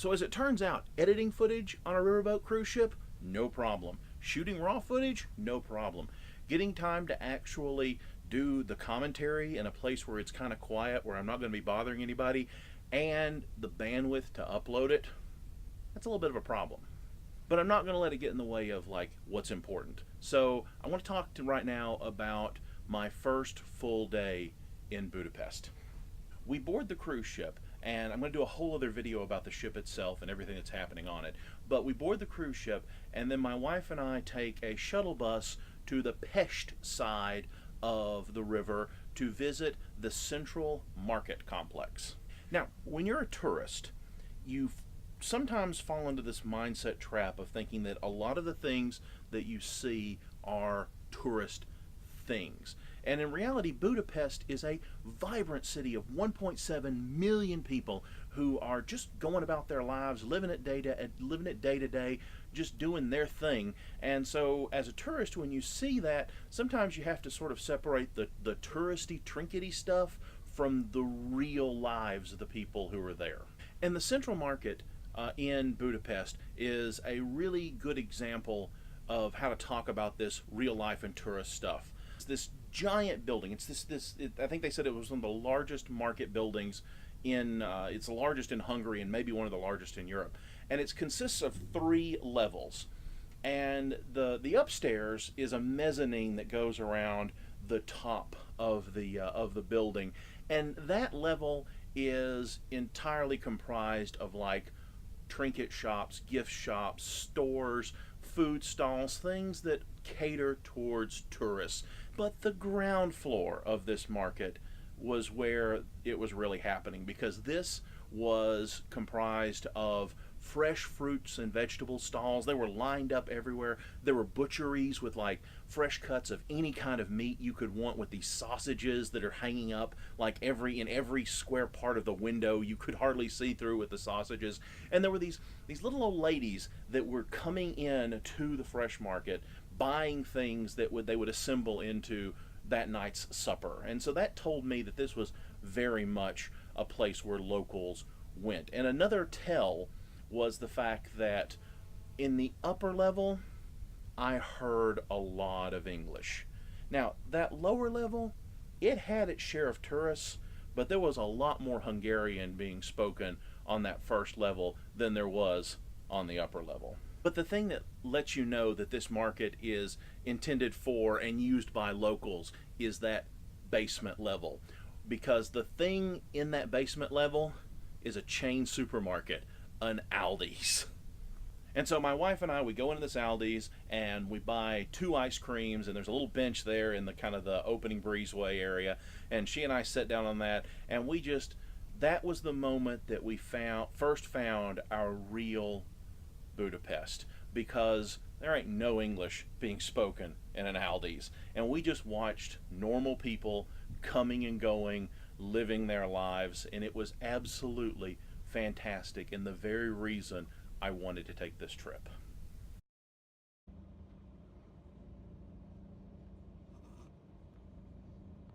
So as it turns out, editing footage on a riverboat cruise ship, no problem. Shooting raw footage, no problem. Getting time to actually do the commentary in a place where it's kind of quiet, where I'm not going to be bothering anybody, and the bandwidth to upload it, that's a little bit of a problem. But I'm not going to let it get in the way of like what's important. So I want to talk right now about my first full day in Budapest. We board the cruise ship, and I'm going to do a whole other video about the ship itself and everything that's happening on it. But we board the cruise ship, and then my wife and I take a shuttle bus to the Pest side of the river to visit the Central Market Complex. Now, when you're a tourist, you sometimes fall into this mindset trap of thinking that a lot of the things that you see are tourist things. And in reality, Budapest is a vibrant city of 1.7 million people who are just going about their lives, living it day to day, just doing their thing. And so as a tourist, when you see that, sometimes you have to sort of separate the touristy, trinkety stuff from the real lives of the people who are there. And the Central Market in Budapest is a really good example of how to talk about this real life and tourist stuff. It's this giant building. I think they said it was one of the largest market buildings it's the largest in Hungary and maybe one of the largest in Europe. And it consists of 3 levels. And the upstairs is a mezzanine that goes around the top of the building. And that level is entirely comprised of like trinket shops, gift shops, stores, food stalls, things that cater towards tourists. But the ground floor of this market was where it was really happening, because this was comprised of fresh fruits and vegetable stalls. They were lined up everywhere. There were butcheries with like fresh cuts of any kind of meat you could want, with these sausages that are hanging up like in every square part of the window. You could hardly see through with the sausages. And there were these little old ladies that were coming in to the fresh market, buying things that they would assemble into that night's supper. And so that told me that this was very much a place where locals went. And another tell was the fact that in the upper level, I heard a lot of English. Now, that lower level, it had its share of tourists, but there was a lot more Hungarian being spoken on that first level than there was on the upper level. But the thing that lets you know that this market is intended for and used by locals is that basement level. Because the thing in that basement level is a chain supermarket, an Aldi's. And so my wife and I, we go into this Aldi's and we buy 2 ice creams, and there's a little bench there in the kind of the opening breezeway area, and she and I sat down on that, and that was the moment that we first found our real Budapest, because there ain't no English being spoken in an Aldi's, and we just watched normal people coming and going, living their lives, and it was absolutely fantastic, and the very reason I wanted to take this trip.